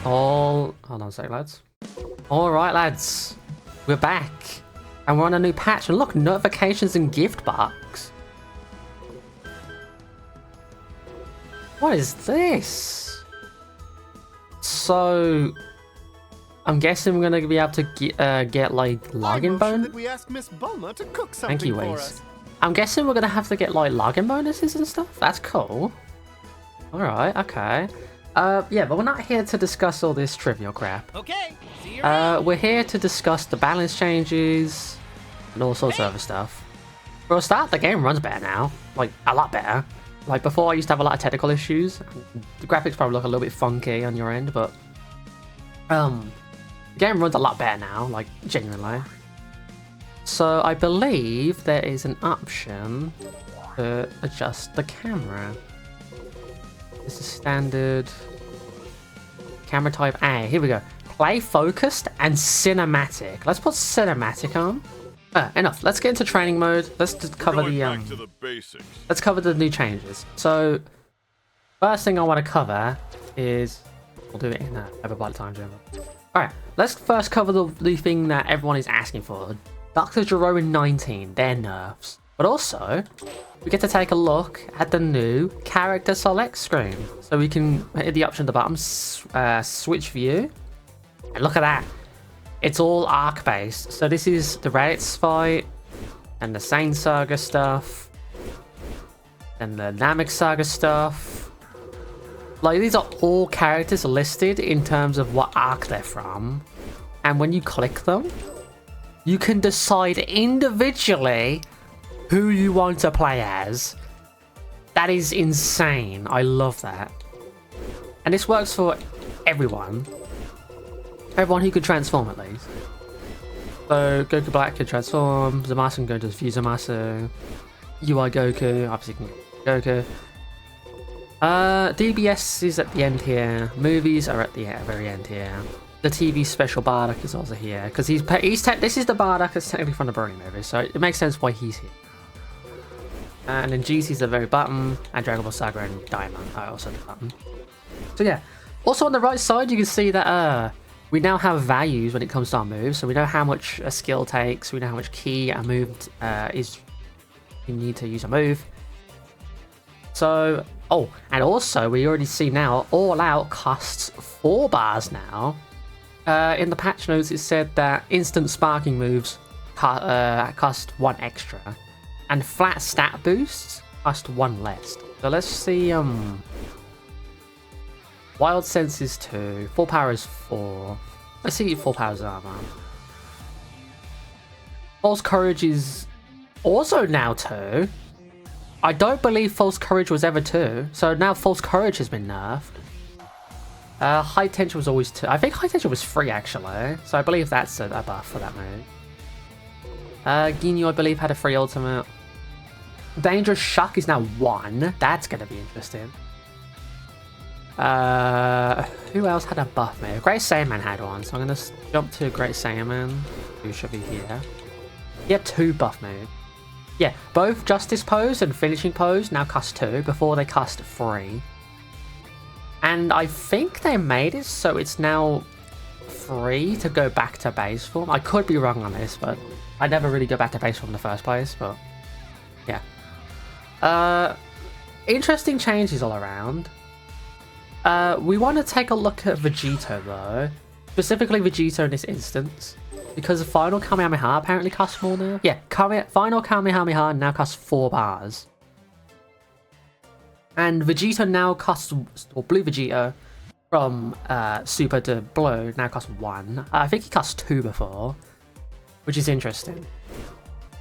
Hold on a sec, lads. Alright, lads. We're back. And we're on a new patch. And look, notifications and gift box. What is this? So, I'm guessing we're gonna be able to get like login bonus. We ask Miss Bulma to cook something Thank you, for Waze. us. I'm guessing we're gonna have to get like login bonuses and stuff. That's cool. All right, okay. Yeah, but we're not here to discuss all this trivial crap. Okay. See you around. We're here to discuss the balance changes and all sorts of other stuff. For a start, the game runs better now, like a lot better. Like before, I used to have a lot of technical issues. The graphics probably look a little bit funky on your end, but the game runs a lot better now, like genuinely. So I believe there is an option to adjust the camera. This is standard camera type A. Here we go. Play focused and cinematic. Let's put cinematic on. Enough. Let's get into training mode. Let's just cover the basics. Let's cover the new changes. So first thing I want to cover is we'll do it in over by the time zone. Alright, let's first cover the thing that everyone is asking for. Dr. Gero in 19, their nerfs. But also, we get to take a look at the new character select screen. So we can hit the option at the bottom, switch view. And look at that. It's all arc based. So this is the Raditz fight, and the Sane Saga stuff, and the Namek Saga stuff. Like, these are all characters listed in terms of what arc they're from. And when you click them, you can decide individually who you want to play as. That is insane. I love that. And this works for everyone. Everyone who can transform, at least. So, Goku Black can transform, Zamasu can go to Fuse Zamasu, UI Goku, obviously can get Goku. DBS is at the end here, movies are at the very end here. The TV special Bardock is also here, because this is the Bardock that's technically from the Broly movie, so it makes sense why he's here. And then GC's the very bottom, and Dragon Ball Saga and Diamond are also the bottom. So yeah, also on the right side you can see that we now have values when it comes to our moves, so we know how much a skill takes, we know how much key a move is you need to use a move. So, oh, and also we already see now All Out costs 4 bars now. In the patch notes it said that instant sparking moves cost 1 extra, and flat stat boosts cost 1 less. So let's see, Wild Sense is 2, Full Power is 4. Let's see Full Power's armor. False Courage is also now 2. I don't believe False Courage was ever 2, so now False Courage has been nerfed. High Tension was always 2. I think High Tension was 3 actually, so I believe that's a buff for that move. Ginyu, I believe, had a free ultimate. Dangerous Shock is now 1. That's going to be interesting. Who else had a buff move? Great Saiyaman had one, so I'm going to jump to Great Saiyaman, who should be here. He had 2 buff moves. Yeah, both Justice Pose and Finishing Pose now cost 2, before they cost 3. And I think they made it so it's now free to go back to base form. I could be wrong on this, but I never really go back to base form in the first place, but yeah. Interesting changes all around. We want to take a look at Vegeta though, specifically Vegeta in this instance, because the Final Kamehameha apparently costs more now. Yeah, Final Kamehameha now costs 4 bars. And Vegeta now costs, or Blue Vegeta from Super to Blue now costs 1. I think he cost 2 before, which is interesting.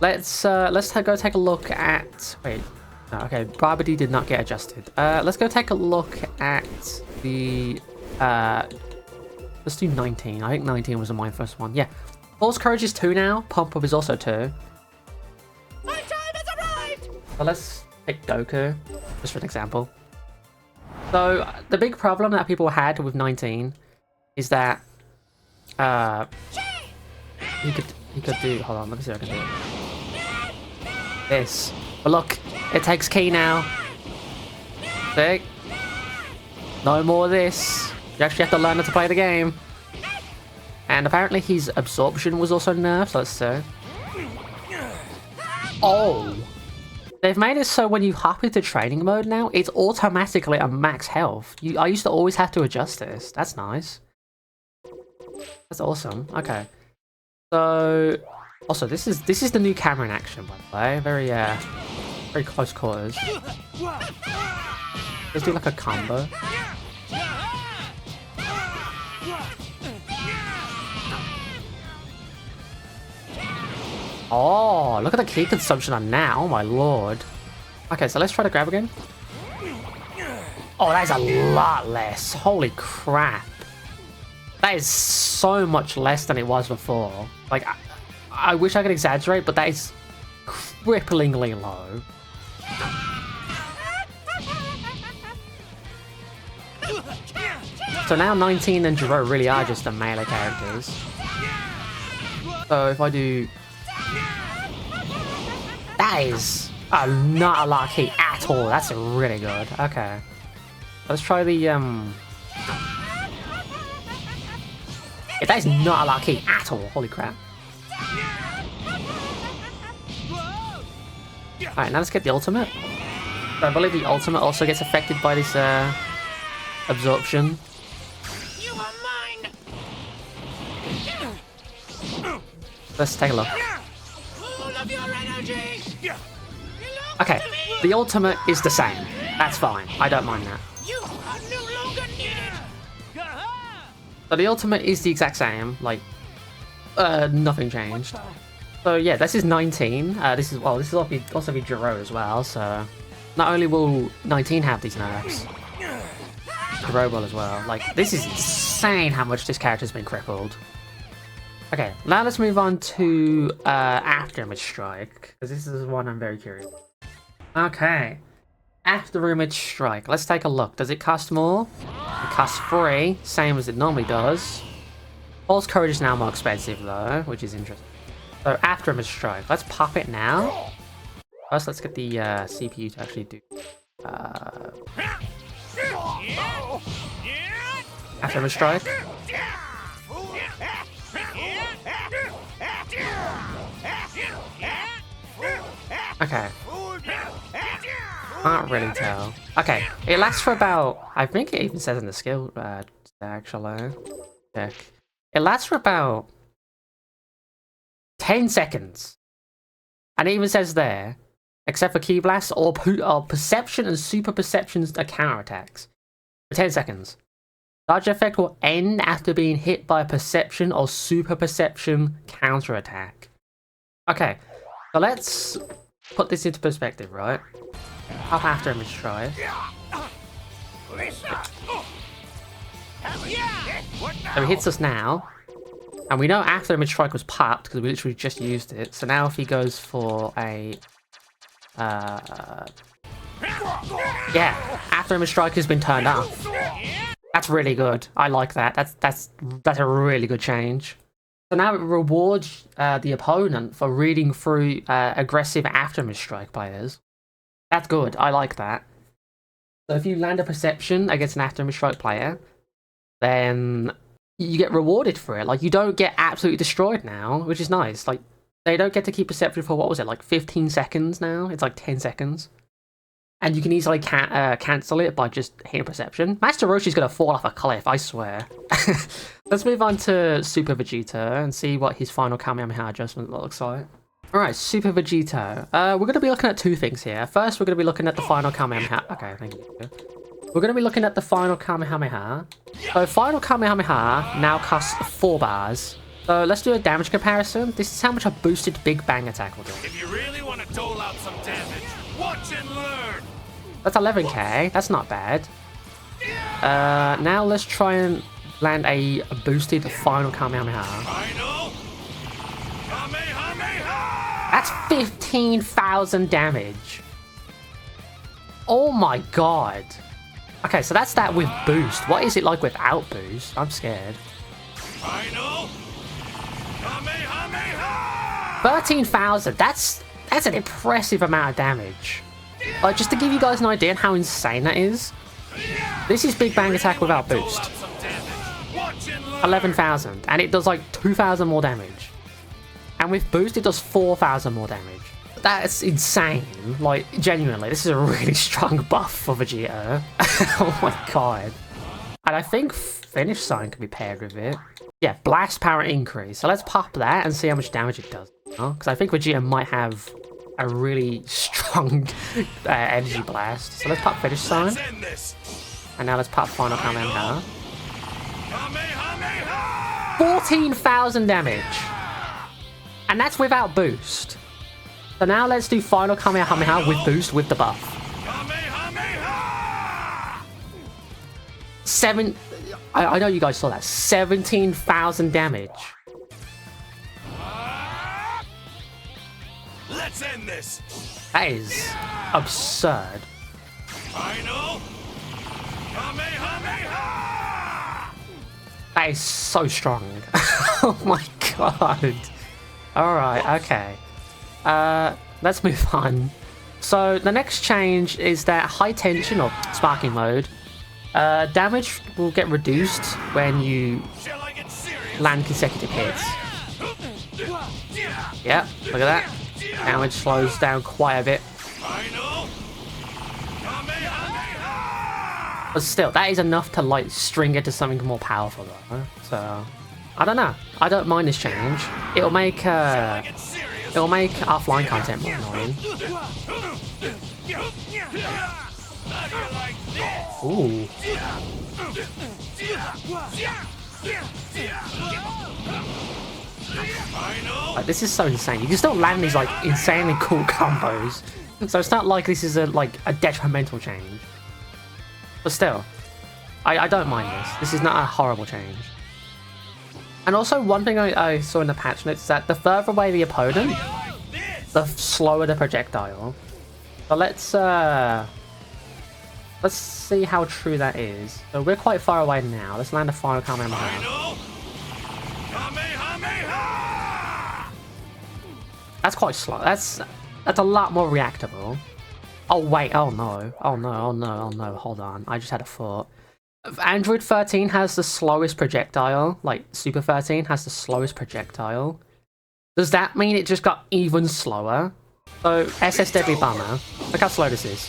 Let's go take a look at. Wait, no, okay, Barbody did not get adjusted. Let's go take a look at the. Let's do 19. I think 19 was my first one. Yeah, False Courage is 2 now. Pump Up is also 2. My time has arrived. So let's pick Goku, just for an example. So the big problem that people had with 19 is that he could do. Hold on, let me see if I can do it. This, but look, it takes key now. See? No more of this. You actually have to learn how to play the game. And apparently his absorption was also nerfed, so let's see. Oh! They've made it so when you hop into training mode now, it's automatically a max health. I used to always have to adjust this. That's nice. That's awesome. Okay. So, also this is the new camera in action, by the way. Very close quarters. Let's do like a combo. Oh, look at the key consumption on now. Oh my lord. Okay, so let's try to grab again. Oh, that is a lot less. Holy crap. That is so much less than it was before. Like, I wish I could exaggerate, but that is cripplingly low. So now 19 and Jiro really are just the melee characters. So if I do... That is not a lot of key at all. That's really good. Okay. Let's try the... Yeah, that is not a lot of key at all. Holy crap. Alright, now let's get the ultimate. So I believe the ultimate also gets affected by this absorption. You are mine. Let's take a look. Full of your energy. Okay, the ultimate is the same. That's fine. I don't mind that. You are no longer needed. So the ultimate is the exact same. Like, nothing changed. So yeah, this is 19. This is also be Jiro as well. So not only will 19 have these nerfs, Jiro will as well. Like, this is insane how much this character's been crippled. Okay, now let's move on to Afterimage Strike, because this is one I'm very curious. Okay, Afterimage Strike. Let's take a look. Does it cost more? It costs 3, same as it normally does. False Courage is now more expensive though, which is interesting. So Afterimage Strike. Let's pop it now. First, let's get the CPU to actually do. Afterimage Strike. Okay. Can't really tell. Okay, it lasts for about... I think it even says in the skill actually. Check. It lasts for about 10 seconds. And it even says there, except for Key Blast or Perception and Super Perceptions are counterattacks. For 10 seconds. Large effect will end after being hit by a Perception or Super Perception counterattack. Okay, so let's put this into perspective, right? I'll have to try it. So it hits us now. And we know Afterimage Strike was popped because we literally just used it. So now if he goes for a... yeah, Afterimage Strike has been turned off. That's really good. I like that. That's a really good change. So now it rewards the opponent for reading through aggressive Afterimage Strike players. That's good. I like that. So if you land a Perception against an Afterimage Strike player, then you get rewarded for it. Like, you don't get absolutely destroyed now, which is nice. Like, they don't get to keep Perception for, what was it, like 15 seconds now? It's like 10 seconds. And you can easily cancel it by just hitting Perception. Master Roshi's gonna fall off a cliff, I swear. Let's move on to Super Vegeta and see what his final Kamehameha adjustment looks like. Alright, Super Vegeta. We're going to be looking at two things here. First, we're going to be looking at the final Kamehameha. Okay, thank you. We're going to be looking at the final Kamehameha. So, final Kamehameha now costs 4 bars. So, let's do a damage comparison. This is how much a boosted Big Bang attack will do. If you really want to dole out some damage, watch and learn. That's 11k. That's not bad. Now let's try and land a boosted final Kamehameha. Final Kamehameha! That's 15,000 damage. Oh my god. Okay, so that's that with boost. What is it like without boost? I'm scared. Final Kamehameha! 13,000. That's an impressive amount of damage. Like, just to give you guys an idea on how insane that is. This is Big Bang attack without boost. 11,000. And it does like 2,000 more damage. And with boost, it does 4,000 more damage. That's insane. Like, genuinely, this is a really strong buff for Vegeta. Oh my god. And I think Finish Sign can be paired with it. Yeah, blast power increase. So let's pop that and see how much damage it does. Because I think Vegeta might have a really strong energy blast. So let's pop Finish Sign. And now let's pop Final Kamehameha. 14,000 damage. And that's without boost. So now let's do Final Kamehameha with boost with the buff. I know you guys saw that. 17,000 damage. Let's end this. That is absurd. Final Kamehameha! That is so strong. Oh my god. Alright, okay. Let's move on. So the next change is that high tension or sparking mode. Damage will get reduced when you land consecutive hits. Yep, look at that. Damage slows down quite a bit. But still, that is enough to like string it to something more powerful though. So I don't know. I don't mind this change. It'll make offline content more annoying. Ooh. Like, this is so insane. You can still land these like insanely cool combos. So it's not like this is a detrimental change. But still, I don't mind this. This is not a horrible change. And also one thing I saw in the patch notes is that the further away the opponent, the slower the projectile. So let's see how true that is. So we're quite far away now. Let's land a Final Kamehameha. That's quite slow. That's a lot more reactable. Oh wait, oh no. Oh no, oh no, oh no, hold on. I just had a thought. Android 13 has the slowest projectile, like Super 13 has the slowest projectile. Does that mean it just got even slower? So, SS Deadly Bomber, look how slow this is.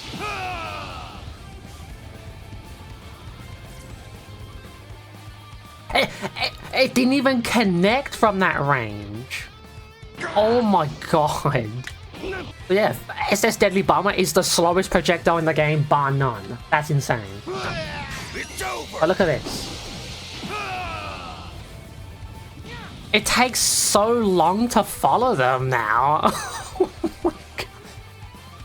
It didn't even connect from that range. Oh my god. But yeah, SS Deadly Bomber is the slowest projectile in the game, bar none. That's insane. But look at this. It takes so long to follow them now. Oh my god.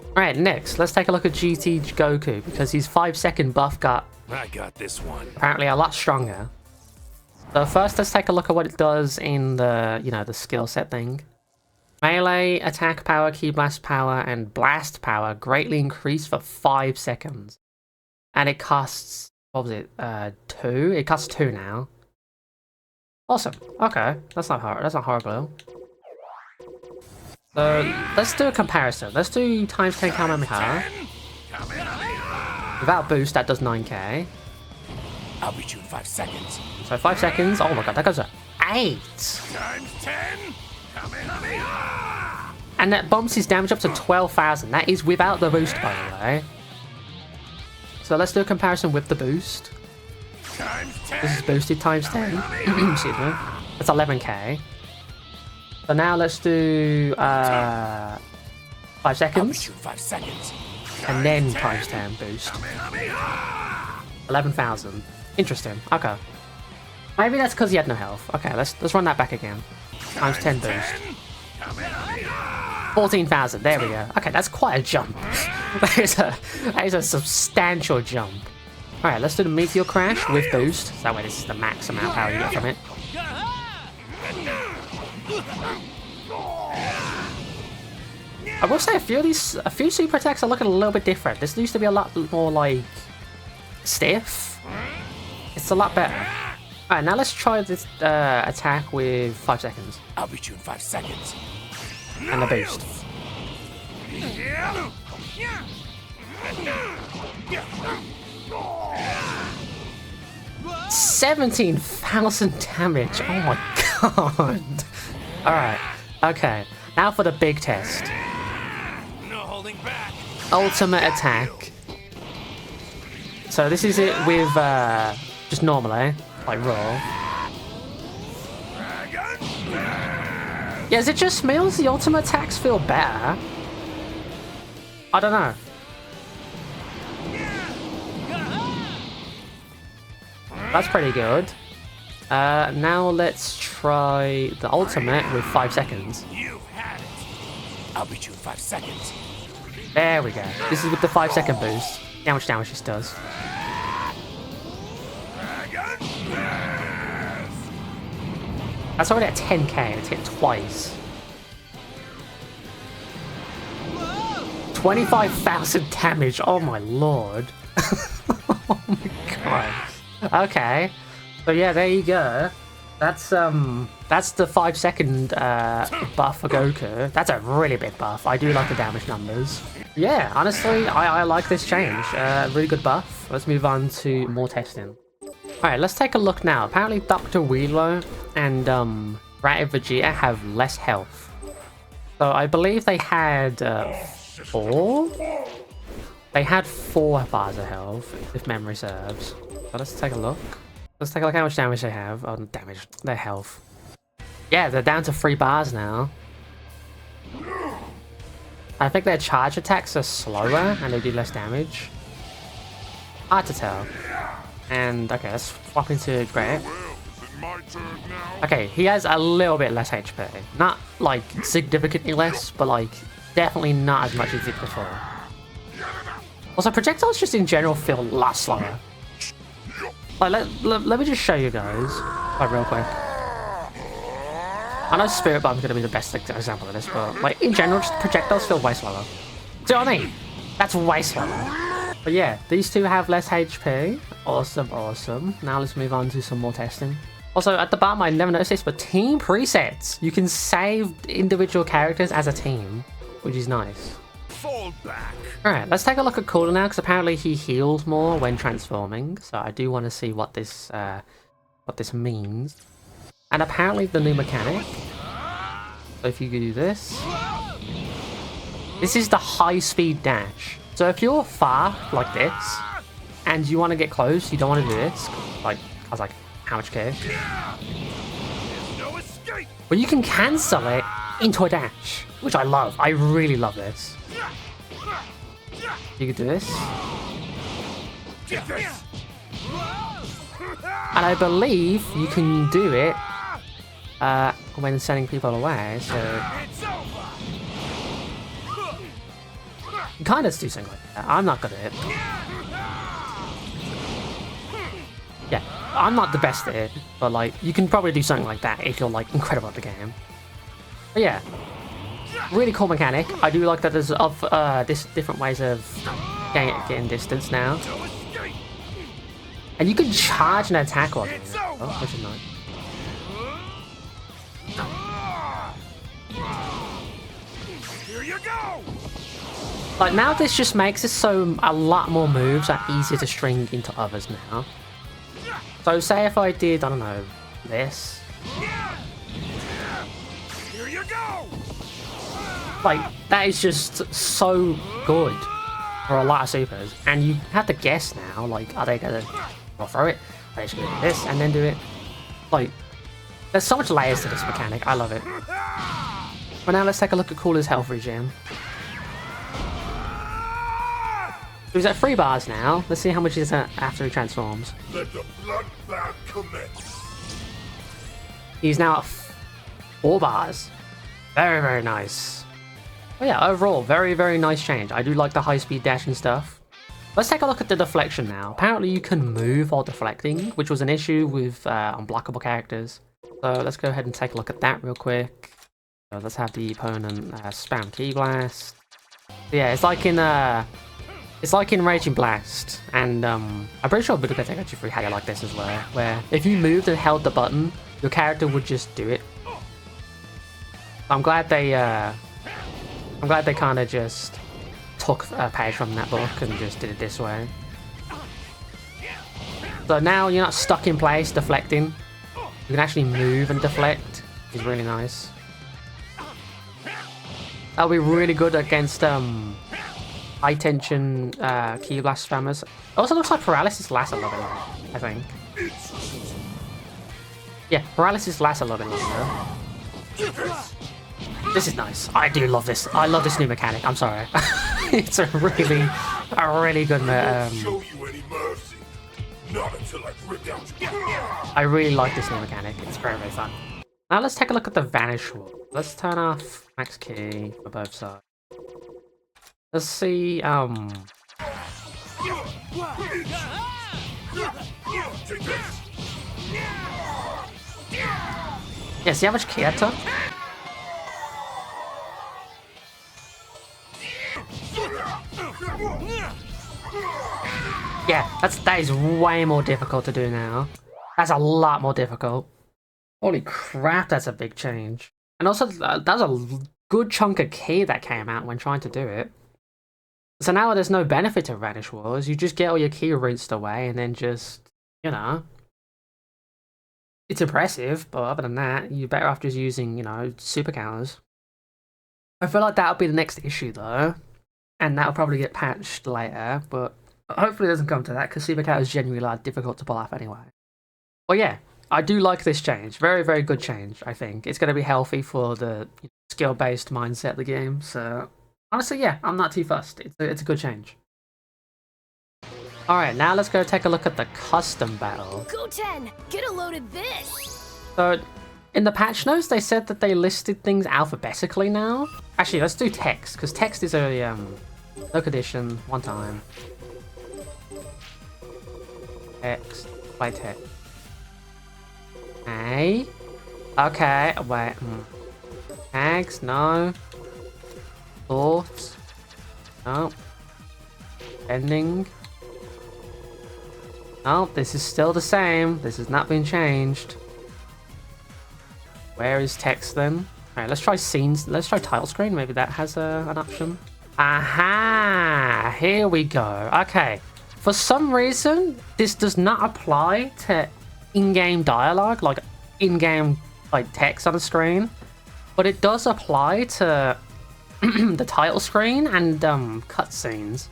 Alright, next, let's take a look at GT Goku, because his 5-second buff got I got this one. apparently a lot stronger. So first, let's take a look at what it does in the, the skill set thing. Melee, attack power, ki blast power, and blast power greatly increased for 5 seconds. And it costs, what was it, 2? It costs 2 now. Awesome. Okay, that's not horrible. So let's do a comparison. Let's do times 10 Kamehameha. Without boost, that does 9k. I'll beat you in 5 seconds. So 5 seconds. Oh my god, that goes to 8. Times 10. Kamehameha! And that bumps his damage up to 12,000. That is without the boost, by the way. So let's do a comparison with the boost. Times 10. This is boosted times 10. Excuse me. That's 11k. So now let's do 5 seconds. 5 seconds. And then times 10 boost. 11,000. Interesting. Okay. Maybe that's because he had no health. Okay, let's run that back again. Times 10 boost. 14,000. There we go. Okay, that's quite a jump. That is a substantial jump. Alright, let's do the Meteor Crash with boost. So that way this is the max amount of power you get from it. I will say a few super attacks are looking a little bit different. This used to be a lot more like stiff. It's a lot better. Alright, now let's try this attack with 5 seconds. I'll beat you in 5 seconds. And a boost. 17,000 damage. Oh my god. Alright, okay. Now for the big test. No holding back. Ultimate attack. So this is it with just normally, like raw. Yeah, is it just me or does the ultimate attacks feel better? I don't know. That's pretty good. Now let's try the ultimate with 5 seconds. You had it. I'll beat you in 5 seconds. There we go. This is with the 5-second boost. See how much damage this does. That's already at 10k. It's hit twice. 25,000 damage. Oh my lord. Oh my god. Okay. So yeah, there you go. That's the 5-second buff for Goku. That's a really big buff. I do like the damage numbers. Yeah, honestly, I like this change. Really good buff. Let's move on to more testing. Alright, let's take a look now. Apparently Dr. Wheelo and Rat Vegeta have less health. So I believe they had 4? They had 4 bars of health, if memory serves. So let's take a look. Let's take a look how much damage they have. Oh, damage. Their health. Yeah, they're down to 3 bars now. I think their charge attacks are slower and they do less damage. Hard to tell. And, okay, let's swap into Grant. Okay, he has a little bit less HP. Not, like, significantly less, but, like, definitely not as much as he did before. Also, projectiles just in general feel a lot slower. Like, let me just show you guys, like, real quick. I know Spirit Bomb's gonna be the best example of this, but, like, in general, just projectiles feel way slower. Do you know what I mean? That's way slower. But yeah, these two have less HP. Awesome, awesome. Now let's move on to some more testing. Also, at the bottom, I never noticed this, but team presets. You can save individual characters as a team, which is nice. Fall back. Alright, let's take a look at Cooler now, because apparently he heals more when transforming. So I do want to see what this means. And apparently the new mechanic. So if you do this. This is the high-speed dash. So if you're far, like this, and you want to get close, you don't want to do this. Like, I was like, how much care? No escape. But you can cancel it into a dash, which I love. I really love this. You can do this. Get this. And I believe you can do it when sending people away, so It's over. you kind of do something like that. I'm not good at it. Yeah, I'm not the best at it, but like, you can probably do something like that if you're like incredible at the game. But yeah, really cool mechanic. I do like that there's different ways of getting distance now. No escape. And you can charge an attack while doing it, which is nice. Here you go. Like, now this just makes it so a lot more moves are easier to string into others now. So say if I did, I don't know, this. Here you go. Like, that is just so good for a lot of supers. And you have to guess now, like, are they gonna go throw it? Are they just gonna do this and then do it? Like, there's so much layers to this mechanic. I love it. But now let's take a look at Cooler's health regime. So he's at 3 bars now. Let's see how much he's at after he transforms. Let the bloodbath commence. He's now at 4 bars. Very, very nice. But yeah, overall, very, very nice change. I do like the high-speed dash and stuff. Let's take a look at the deflection now. Apparently you can move while deflecting, which was an issue with unblockable characters. So let's go ahead and take a look at that real quick. So let's have the opponent spam Ki Blast. So yeah, it's like in Raging Blast, and I'm pretty sure Budokai Tenkaichi 3 had it like this as well, where if you moved and held the button, your character would just do it. I'm glad they kind of just took a page from that book and just did it this way. So now you're not stuck in place deflecting. You can actually move and deflect. It's really nice. That'll be really good against high tension key blast spammers. It also looks like paralysis lasts a little bit longer, I think. Yeah, paralysis lasts a little bit longer. This is nice. I do love this. I love this new mechanic. I'm sorry. It's a really good Show you any mercy. Not until I rip out your I really like this new mechanic. It's very, very fun. Now let's take a look at the Vanish wall. Let's turn off max key for both sides. Let's see, yeah, see how much key I took? Yeah, that is way more difficult to do now. That's a lot more difficult. Holy crap, that's a big change. And also, that's a good chunk of key that came out when trying to do it. So now there's no benefit to Vanish Wars. You just get all your key rinsed away and then just, you know. It's impressive, but other than that, you're better off just using, you know, super counters. I feel like that'll be the next issue though. And that'll probably get patched later, but hopefully it doesn't come to that, because super counters is genuinely like, difficult to pull off anyway. But yeah, I do like this change. Very, very good change, I think. It's going to be healthy for the skill-based mindset of the game, so honestly, yeah, I'm not too fussed. It's a good change. Alright, now let's go take a look at the custom battle. Go 10! Get a load of this! So, in the patch notes, they said that they listed things alphabetically now. Actually, let's do text, because text is a no condition, one time. Text, play text. A. Okay, wait. Tags, no. Thoughts, no. Ending. No, this is still the same. This has not been changed. Where is text then? Alright, let's try scenes. Let's try title screen. Maybe that has an option. Aha! Here we go. Okay. For some reason, this does not apply to in-game dialogue, like in-game like text on the screen. But it does apply to the title screen and cutscenes.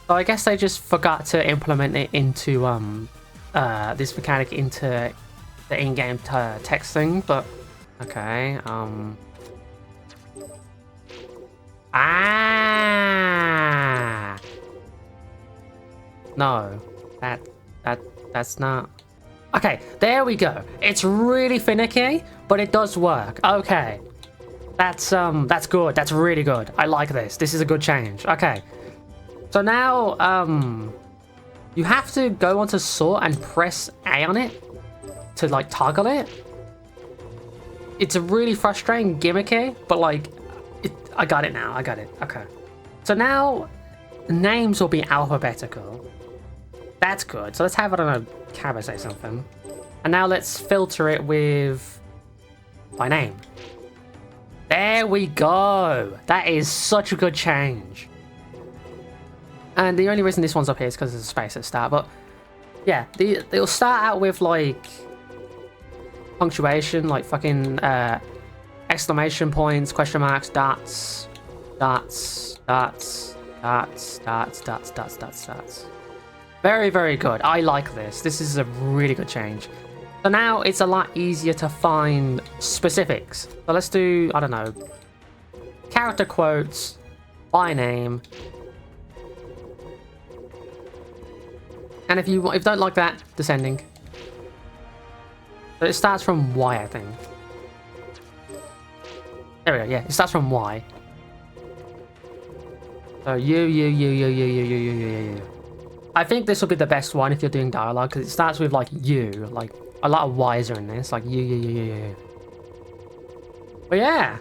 So I guess they just forgot to implement it into this mechanic into the in-game text thing. But okay, no, that's not. Okay, there we go. It's really finicky, but it does work. Okay, that's good. That's really good. I like this. This is a good change. Okay. So now, you have to go onto sort and press A on it to like toggle it. It's a really frustrating gimmicky, but like, I got it now. I got it. Okay. So now, names will be alphabetical. That's good. So let's have, I don't know, Cabba say something. And now let's filter it with by name. There we go. That is such a good change. And the only reason this one's up here is because there's a space at the start, but yeah, they'll start out with like punctuation, like fucking exclamation points, question marks, dots, dots, dots, dots, dots, dots, dots, dots, dots. Very, very good. I like this. This is a really good change. So now it's a lot easier to find specifics. So let's do, I don't know, character quotes by name. And if you don't like that, descending. So it starts from Y, I think. There we go, yeah, it starts from Y. So you. I think this will be the best one if you're doing dialogue, because it starts with like you. Like, a lot of Y's are in this, like you. But yeah,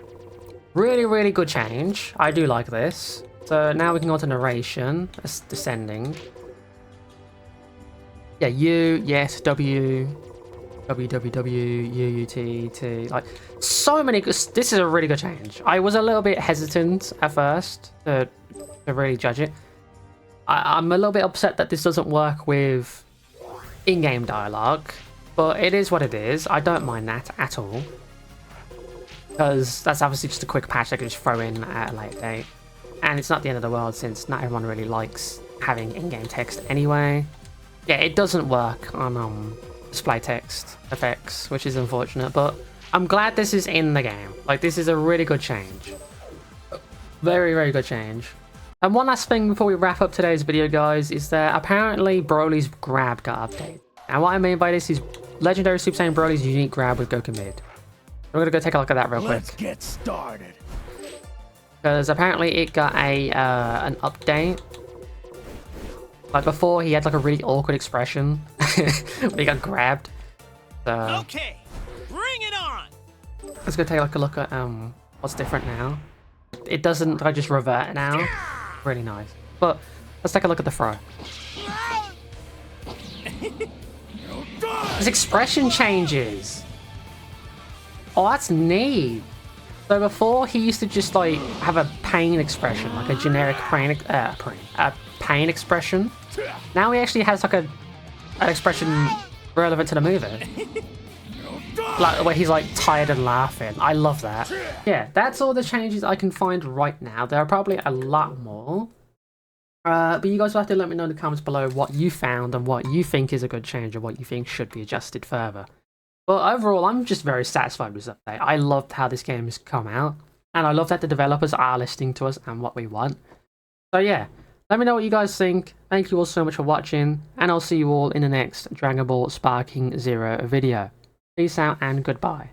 really, really good change. I do like this. So now we can go to narration. That's descending. Yeah, U, yes, W, U, T, like, so many good, this is a really good change. I was a little bit hesitant at first to really judge it. I'm a little bit upset that this doesn't work with in-game dialogue, but it is what it is. I don't mind that at all, because that's obviously just a quick patch I can just throw in at a later date, and it's not the end of the world since not everyone really likes having in-game text anyway. Yeah, it doesn't work on display text effects, which is unfortunate, but I'm glad this is in the game. Like, this is a really good change. Very, very good change. And one last thing before we wrap up today's video, guys, is that apparently Broly's grab got updated. And what I mean by this is Legendary Super Saiyan Broly's unique grab with Goku mid. We're gonna go take a look at that real quick. Let's get started. Because apparently it got a an update. Like before, he had like a really awkward expression when he got grabbed. So Okay, bring it on. let's go take like a look at what's different now. It doesn't like just revert now. Really nice. But let's take a look at the throw. His expression changes. Oh, that's neat. So before he used to just like have a pain expression, like a generic pain expression. Now he actually has like an expression relevant to the movie. Like where he's like tired and laughing. I love that. Yeah, that's all the changes I can find right now. There are probably a lot more. But you guys will have to let me know in the comments below what you found and what you think is a good change and what you think should be adjusted further. But overall, I'm just very satisfied with this update. I loved how this game has come out, and I love that the developers are listening to us and what we want. So yeah, let me know what you guys think. Thank you all so much for watching, and I'll see you all in the next Dragon Ball Sparking Zero video. Peace out and goodbye.